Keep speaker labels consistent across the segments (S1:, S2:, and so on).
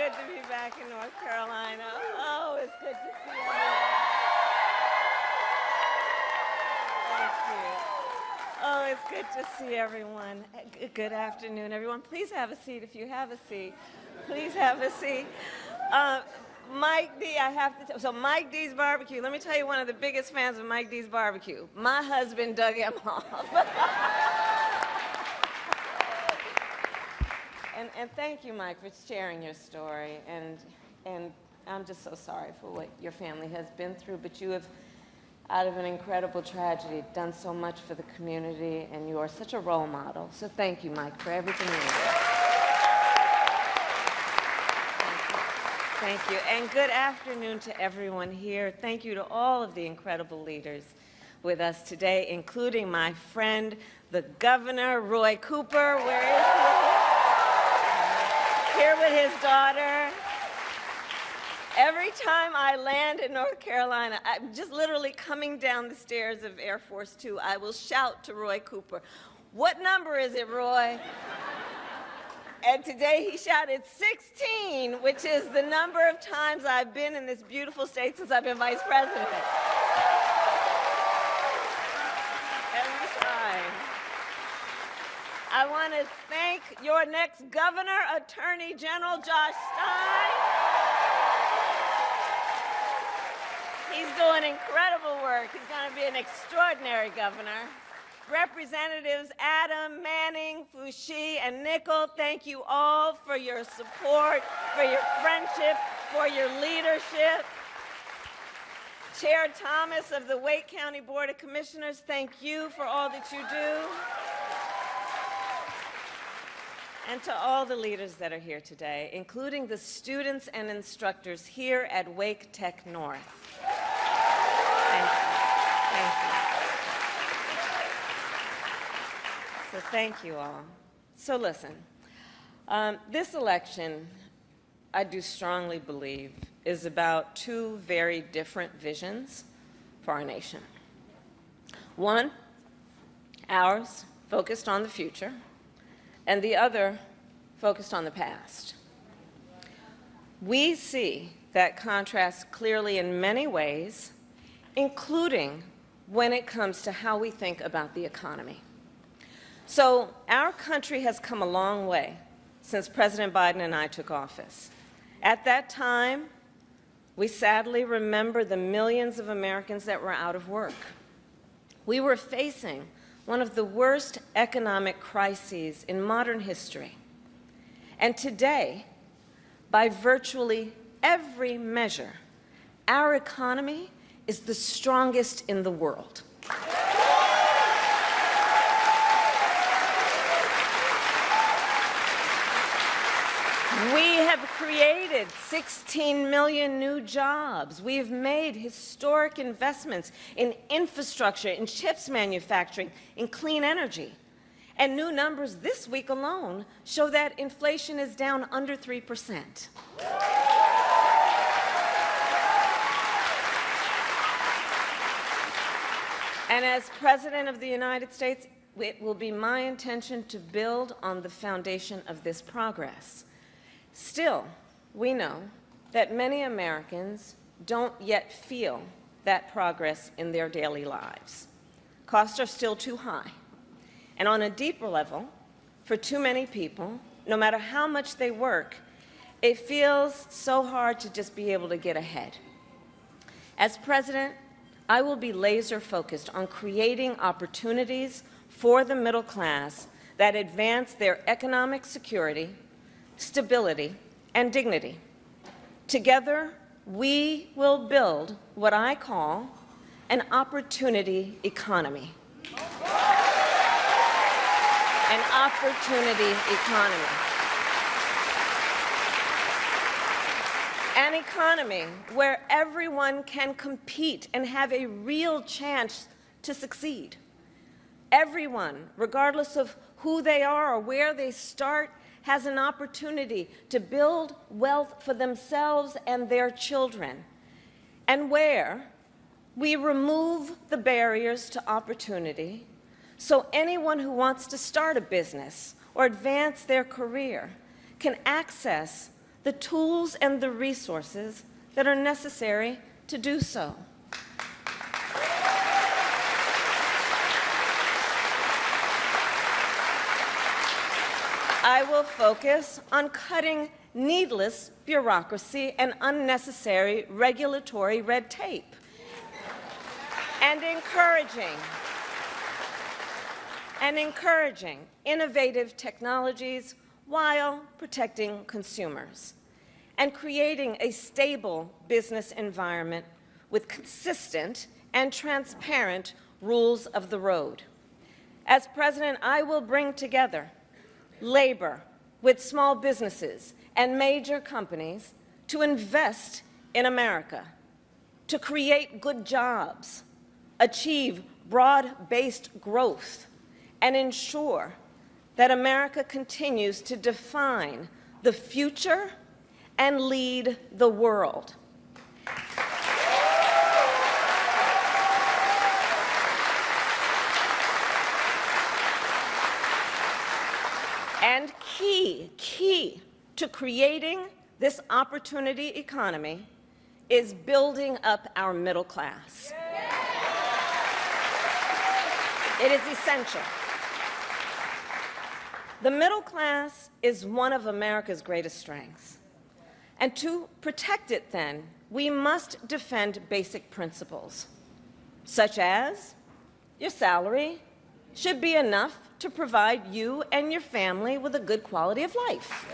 S1: good to be back in North Carolina. Oh, it's good to see everyone. Thank you. Oh, it's good to see everyone. Good afternoon, everyone. Please have a seat if you have a seat. Please have a seat. Mike D, so Mike D's Barbecue, let me tell you one of the biggest fans of Mike D's Barbecue. My husband, Doug Emhoff. And thank you, Mike, for sharing your story. And I'm just so sorry for what your family has been through, but you have, out of an incredible tragedy, done so much for the community, and you are such a role model. So thank you, Mike, for everything you do. Thank you. And good afternoon to everyone here. Thank you to all of the incredible leaders with us today, including my friend, the Governor, Roy Cooper. Where is he? Here with his daughter. Every time I land in North Carolina, I'm just literally coming down the stairs of Air Force Two, I will shout to Roy Cooper, "What number is it, Roy?" And today he shouted 16, which is the number of times I've been in this beautiful state since I've been vice president. Every time. I want to thank your next governor, Attorney General Josh Stein. He's doing incredible work. He's going to be an extraordinary governor. Representatives Adam, Manning, Foushee, and Nickel, thank you all for your support, for your friendship, for your leadership. Chair Thomas of the Wake County Board of Commissioners, thank you for all that you do. And to all the leaders that are here today, including the students and instructors here at Wake Tech North. Thank you. Thank you. So thank you all. So listen, this election, I do strongly believe, is about two very different visions for our nation. One, ours, focused on the future, and the other, focused on the past. We see that contrast clearly in many ways, including when it comes to how we think about the economy. So our country has come a long way since President Biden and I took office. At that time, we sadly remember the millions of Americans that were out of work. We were facing one of the worst economic crises in modern history. And today, by virtually every measure, our economy is the strongest in the world. We have created 16 million new jobs. We've made historic investments in infrastructure, in chips manufacturing, in clean energy. And new numbers this week alone show that inflation is down under 3%. And as President of the United States, it will be my intention to build on the foundation of this progress. Still, we know that many Americans don't yet feel that progress in their daily lives. Costs are still too high. And on a deeper level, for too many people, no matter how much they work, it feels so hard to just be able to get ahead. As president, I will be laser focused on creating opportunities for the middle class that advance their economic security, stability, and dignity. Together, we will build what I call an opportunity economy. An opportunity economy. An economy where everyone can compete and have a real chance to succeed. Everyone, regardless of who they are or where they start, has an opportunity to build wealth for themselves and their children, and where we remove the barriers to opportunity so anyone who wants to start a business or advance their career can access the tools and the resources that are necessary to do so. I will focus on cutting needless bureaucracy and unnecessary regulatory red tape, and encouraging innovative technologies while protecting consumers, and creating a stable business environment with consistent and transparent rules of the road. As President, I will bring together labor with small businesses and major companies to invest in America, to create good jobs, achieve broad-based growth, and ensure that America continues to define the future and lead the world. And key to creating this opportunity economy is building up our middle class. It is essential. The middle class is one of America's greatest strengths. And to protect it, then, we must defend basic principles, such as your salary should be enough to provide you and your family with a good quality of life.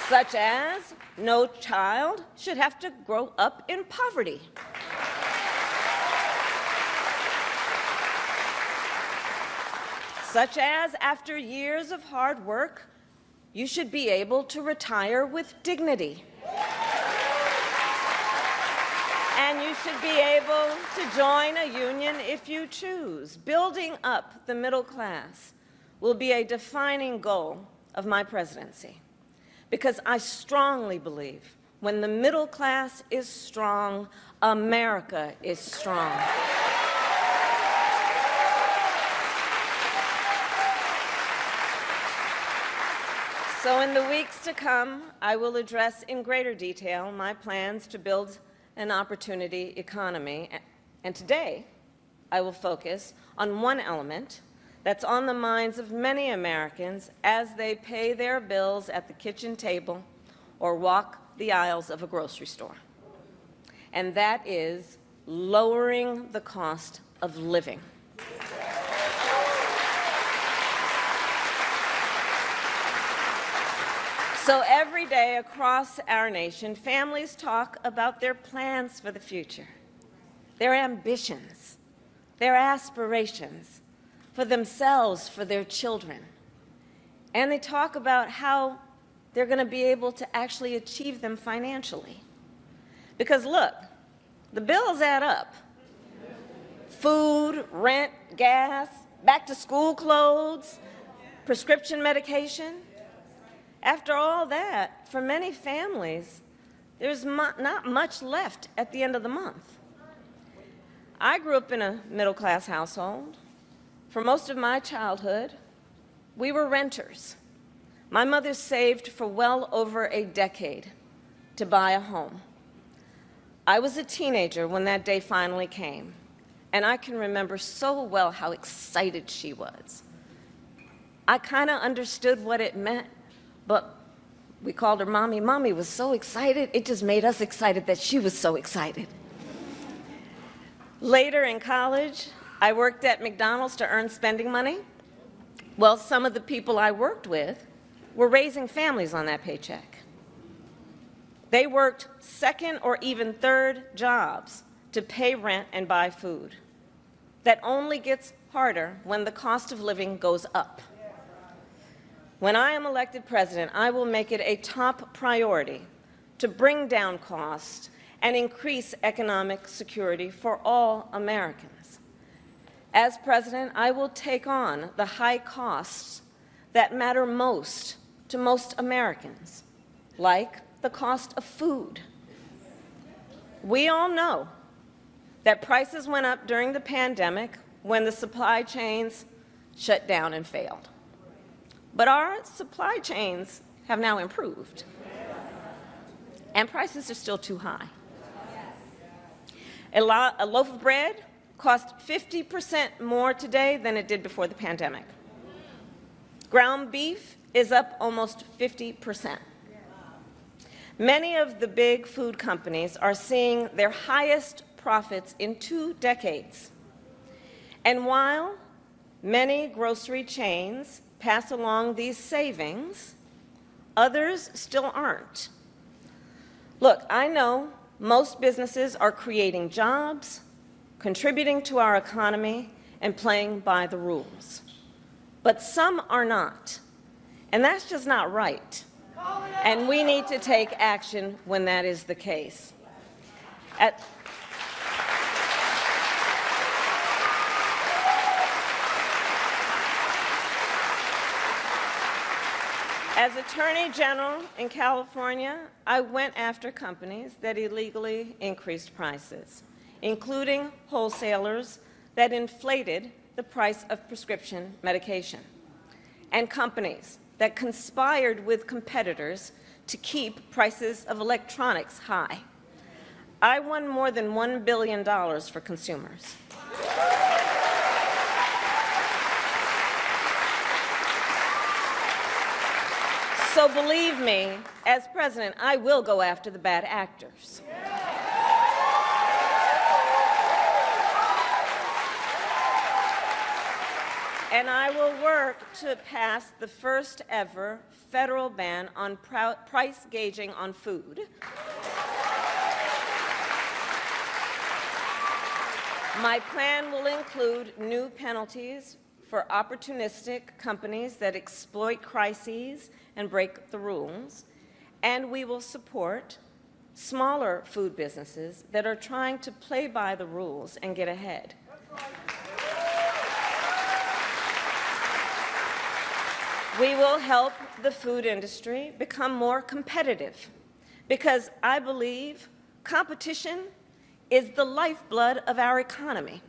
S1: Such as no child should have to grow up in poverty. Such as after years of hard work, you should be able to retire with dignity. And you should be able to join a union if you choose. Building up the middle class will be a defining goal of my presidency, because I strongly believe when the middle class is strong, America is strong. So in the weeks to come, I will address in greater detail my plans to build an opportunity economy. And today, I will focus on one element that's on the minds of many Americans as they pay their bills at the kitchen table or walk the aisles of a grocery store. And that is lowering the cost of living. So every day across our nation, families talk about their plans for the future, their ambitions, their aspirations for themselves, for their children. And they talk about how they're going to be able to actually achieve them financially. Because look, the bills add up. Food, rent, gas, back-to-school clothes, prescription medication. After all that, for many families, there's not much left at the end of the month. I grew up in a middle-class household. For most of my childhood, we were renters. My mother saved for well over a decade to buy a home. I was a teenager when that day finally came, and I can remember so well how excited she was. I kind of understood what it meant, but we called her Mommy. Mommy was so excited, it just made us excited that she was so excited. Later in college, I worked at McDonald's to earn spending money. Well, some of the people I worked with were raising families on that paycheck. They worked second or even third jobs to pay rent and buy food. That only gets harder when the cost of living goes up. When I am elected president, I will make it a top priority to bring down costs and increase economic security for all Americans. As president, I will take on the high costs that matter most to most Americans, like the cost of food. We all know that prices went up during the pandemic when the supply chains shut down and failed. But our supply chains have now improved, and prices are still too high. A loaf of bread costs 50% more today than it did before the pandemic. Ground beef is up almost 50%. Many of the big food companies are seeing their highest profits in 2 decades. And while many grocery chains pass along these savings, others still aren't. Look, I know most businesses are creating jobs, contributing to our economy, and playing by the rules. But some are not. And that's just not right. And we need to take action when that is the case. As Attorney General in California, I went after companies that illegally increased prices, including wholesalers that inflated the price of prescription medication, and companies that conspired with competitors to keep prices of electronics high. I won more than $1 billion for consumers. So believe me, as president, I will go after the bad actors. And I will work to pass the first ever federal ban on price gauging on food. My plan will include new penalties for opportunistic companies that exploit crises and break the rules, and we will support smaller food businesses that are trying to play by the rules and get ahead. We will help the food industry become more competitive, because I believe competition is the lifeblood of our economy.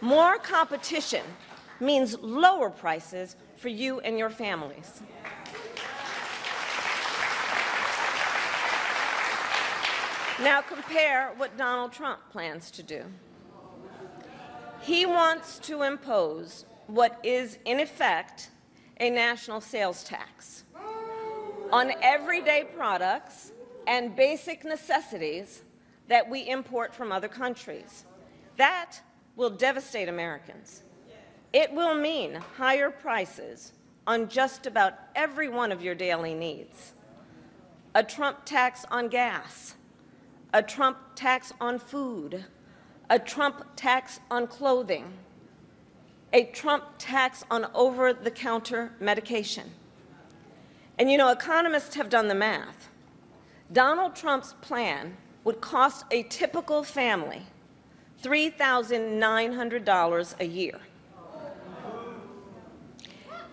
S1: More competition means lower prices for you and your families. Now compare what Donald Trump plans to do. He wants to impose what is, in effect, a national sales tax on everyday products and basic necessities that we import from other countries. That will devastate Americans. It will mean higher prices on just about every one of your daily needs. A Trump tax on gas, a Trump tax on food, a Trump tax on clothing, a Trump tax on over-the-counter medication. And you know, economists have done the math. Donald Trump's plan would cost a typical family $3,900 a year.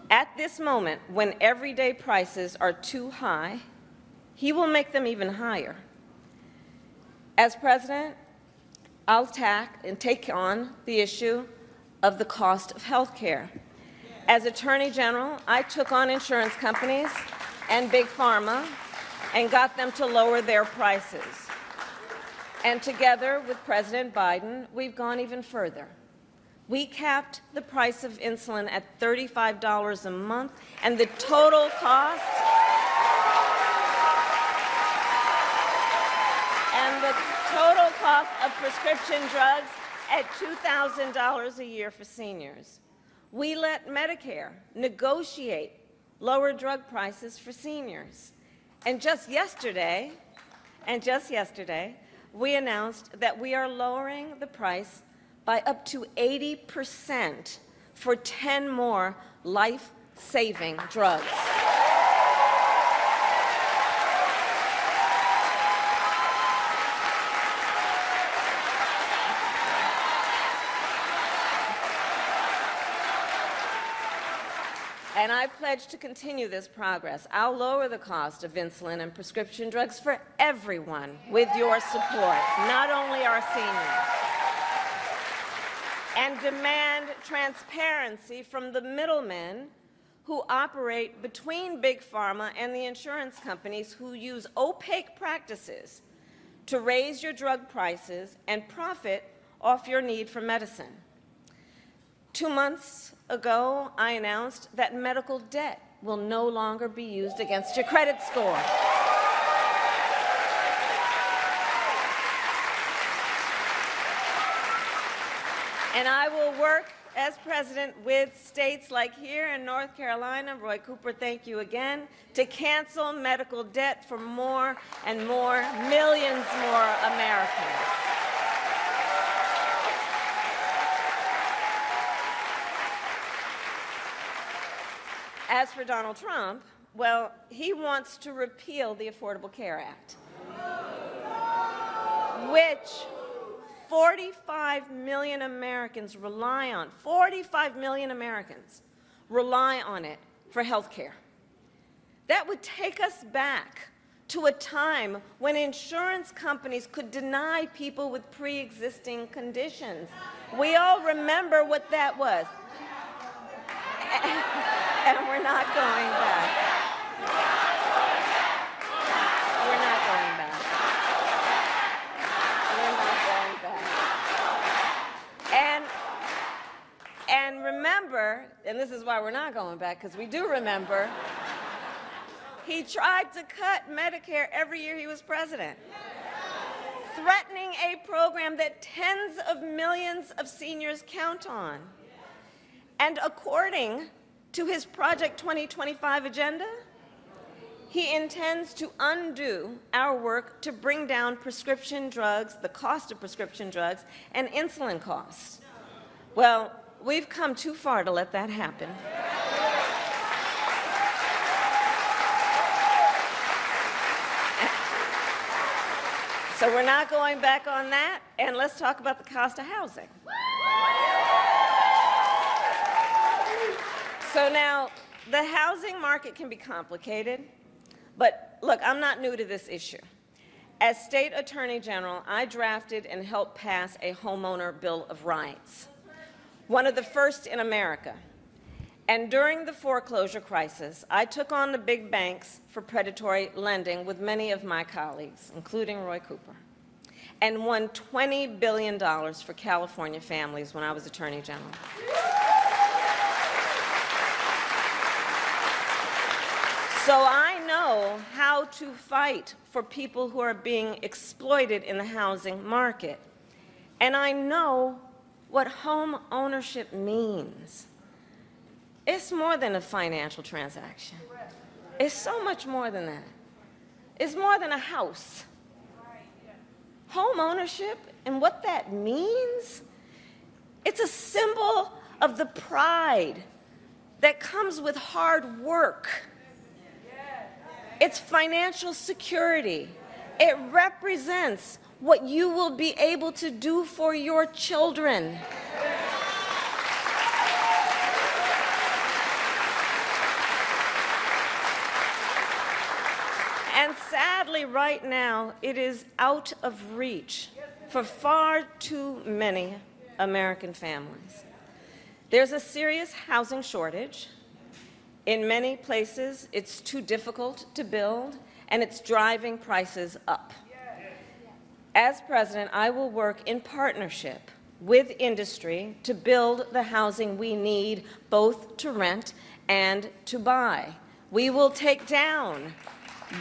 S1: At this moment, when everyday prices are too high, he will make them even higher. As president, I'll take on the issue of the cost of health care. As Attorney General, I took on insurance companies and Big Pharma and got them to lower their prices. And together with President Biden, we've gone even further. We capped the price of insulin at $35 a month, and the total cost of prescription drugs at $2,000 a year for seniors. We let Medicare negotiate lower drug prices for seniors. And just yesterday, we announced that we are lowering the price by up to 80% for 10 more life-saving drugs. And I pledge to continue this progress. I'll lower the cost of insulin and prescription drugs for everyone with your support, not only our seniors. and demand transparency from the middlemen who operate between Big Pharma and the insurance companies who use opaque practices to raise your drug prices and profit off your need for medicine. 2 months ago, I announced that medical debt will no longer be used against your credit score. And I will work as president with states like here in North Carolina, Roy Cooper, thank you again, to cancel medical debt for more and more, millions more Americans. As for Donald Trump, well, he wants to repeal the Affordable Care Act, which 45 million Americans rely on. 45 million Americans rely on it for health care. That would take us back to a time when insurance companies could deny people with pre-existing conditions. We all remember what that was. And we're not going back. We're not going back. We're not going back. And remember, and this is why we're not going back, because we do remember, he tried to cut Medicare every year he was president, threatening a program that tens of millions of seniors count on. And according to his Project 2025 agenda, he intends to undo our work to bring down prescription drugs, the cost of prescription drugs, and insulin costs. Well, we've come too far to let that happen. So we're not going back on that, and let's talk about the cost of housing. So now, the housing market can be complicated, but look, I'm not new to this issue. As State Attorney General, I drafted and helped pass a homeowner Bill of Rights, one of the first in America. And during the foreclosure crisis, I took on the big banks for predatory lending with many of my colleagues, including Roy Cooper, and won $20 billion for California families when I was Attorney General. So I know how to fight for people who are being exploited in the housing market. And I know what home ownership means. It's more than a financial transaction. It's so much more than that. It's more than a house. Home ownership and what that means, it's a symbol of the pride that comes with hard work. It's financial security. It represents what you will be able to do for your children. And sadly, right now, it is out of reach for far too many American families. There's a serious housing shortage. In many places, it's too difficult to build, and it's driving prices up. As president, I will work in partnership with industry to build the housing we need, both to rent and to buy. We will take down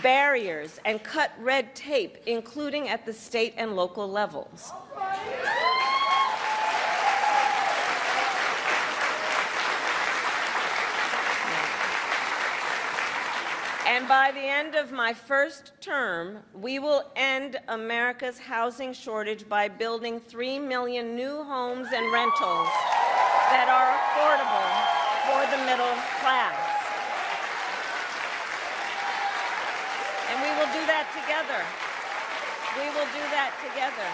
S1: barriers and cut red tape, including at the state and local levels. And by the end of my first term, we will end America's housing shortage by building 3 million new homes and rentals that are affordable for the middle class. And we will do that together. We will do that together.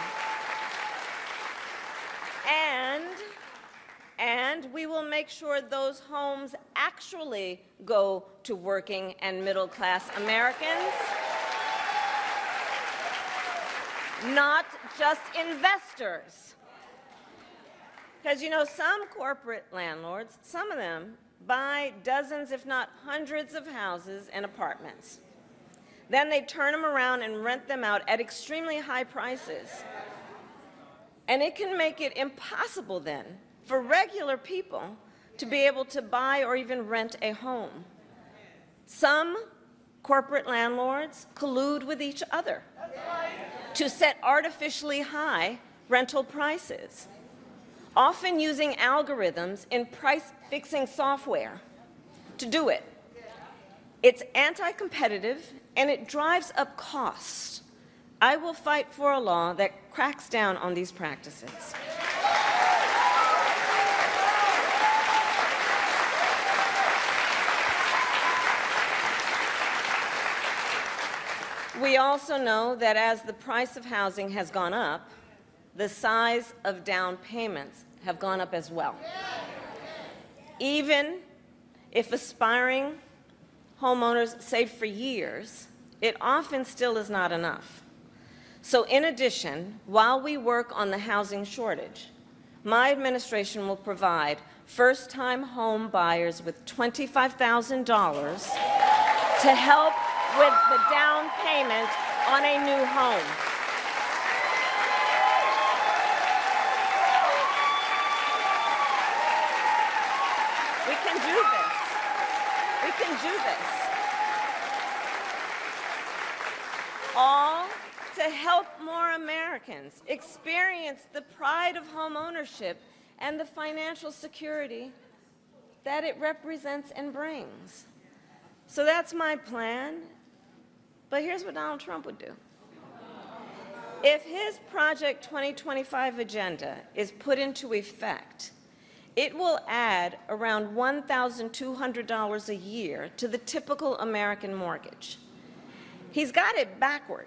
S1: And we will make sure those homes actually go to working and middle-class Americans, not just investors. Because, you know, some corporate landlords, some of them, buy dozens, if not hundreds, of houses and apartments. Then they turn them around and rent them out at extremely high prices. And it can make it impossible then for regular people to be able to buy or even rent a home. Some corporate landlords collude with each other to set artificially high rental prices, often using algorithms in price-fixing software to do it. It's anti-competitive and it drives up costs. I will fight for a law that cracks down on these practices. We also know that as the price of housing has gone up, the size of down payments have gone up as well. Even if aspiring homeowners save for years, it often still is not enough. So in addition, while we work on the housing shortage, my administration will provide first-time home buyers with $25,000 to help with the down payment on a new home. We can do this. We can do this. All to help more Americans experience the pride of home ownership and the financial security that it represents and brings. So that's my plan. But here's what Donald Trump would do. If his Project 2025 agenda is put into effect, it will add around $1,200 a year to the typical American mortgage. He's got it backward.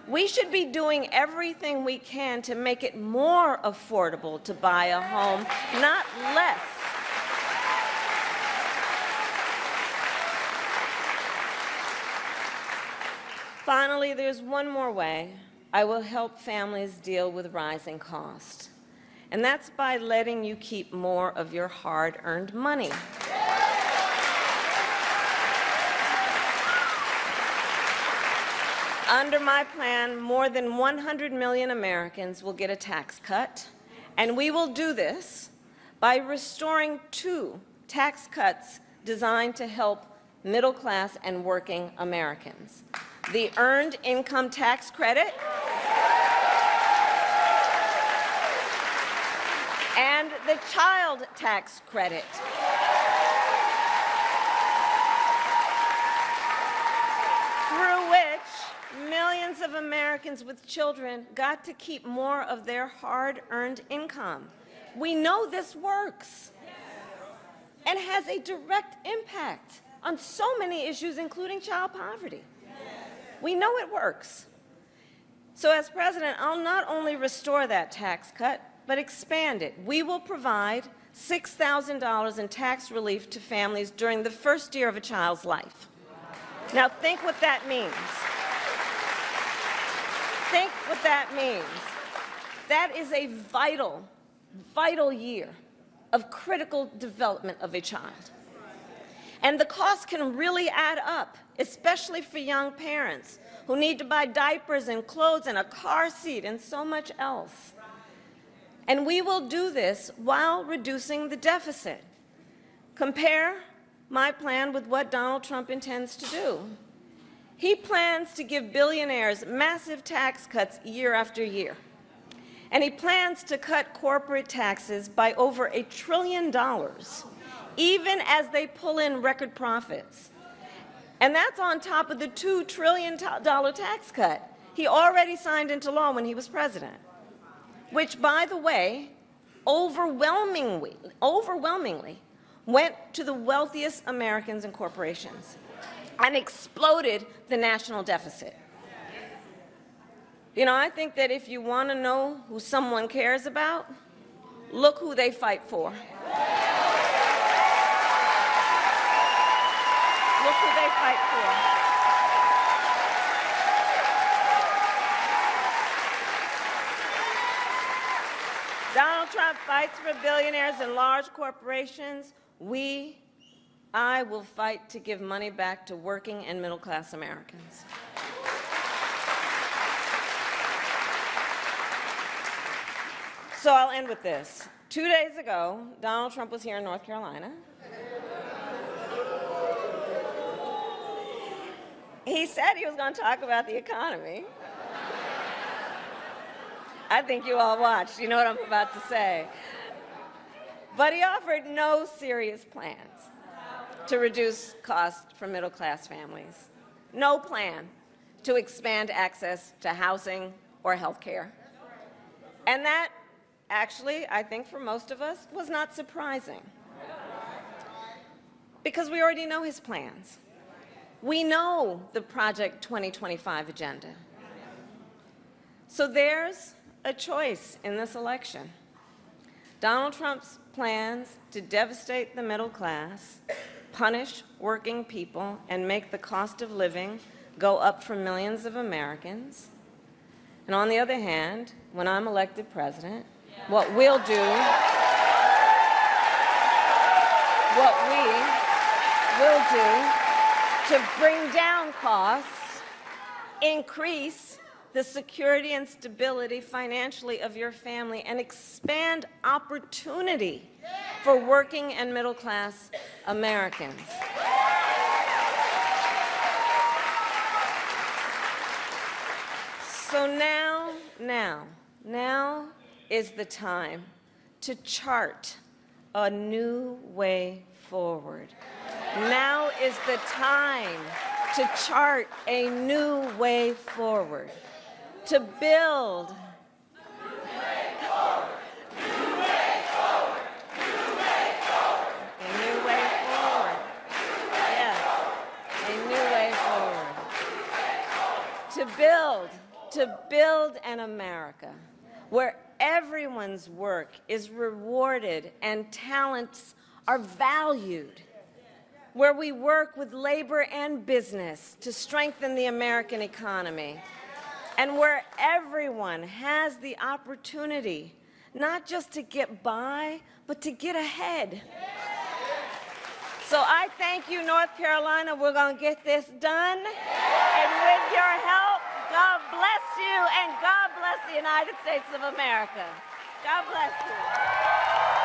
S1: We should be doing everything we can to make it more affordable to buy a home, not less. Finally, there's one more way I will help families deal with rising costs, and that's by letting you keep more of your hard-earned money. Under my plan, more than 100 million Americans will get a tax cut, and we will do this by restoring 2 tax cuts designed to help middle-class and working Americans: the Earned Income Tax Credit and the Child Tax Credit. Through which millions of Americans with children got to keep more of their hard-earned income. We know this works and has a direct impact on so many issues, including child poverty. We know it works. So as president, I'll not only restore that tax cut, but expand it. We will provide $6,000 in tax relief to families during the first year of a child's life. Now think what that means. Think what that means. That is a vital, vital year of critical development of a child. And the cost can really add up, especially for young parents who need to buy diapers and clothes and a car seat and so much else. And we will do this while reducing the deficit. Compare my plan with what Donald Trump intends to do. He plans to give billionaires massive tax cuts year after year. And he plans to cut corporate taxes by over $1 trillion, even as they pull in record profits. And that's on top of the $2 trillion tax cut he already signed into law when he was president, which, by the way, overwhelmingly went to the wealthiest Americans and corporations and exploded the national deficit. You know, I think that if you want to know who someone cares about, look who they fight for. Look who they fight for. Donald Trump fights for billionaires and large corporations, I will fight to give money back to working and middle-class Americans. So I'll end with this. 2 days ago, Donald Trump was here in North Carolina. He said he was going to talk about the economy. I think you all watched. You know what I'm about to say. But he offered no serious plans to reduce costs for middle-class families. No plan to expand access to housing or health care. And that, actually, I think for most of us, was not surprising. Because we already know his plans. We know the Project 2025 agenda. So there's a choice in this election. Donald Trump's plans to devastate the middle class, punish working people, and make the cost of living go up for millions of Americans. And on the other hand, when I'm elected president, what we will do to bring down costs, increase the security and stability financially of your family, and expand opportunity for working and middle-class Americans. So now is the time to chart a new way forward. Now is the time to chart a new way forward, to build to build an America where everyone's work is rewarded and talents are valued, where we work with labor and business to strengthen the American economy, and where everyone has the opportunity not just to get by, but to get ahead. So I thank you, North Carolina. We're going to get this done. And with your help, God bless you, and God bless the United States of America. God bless you.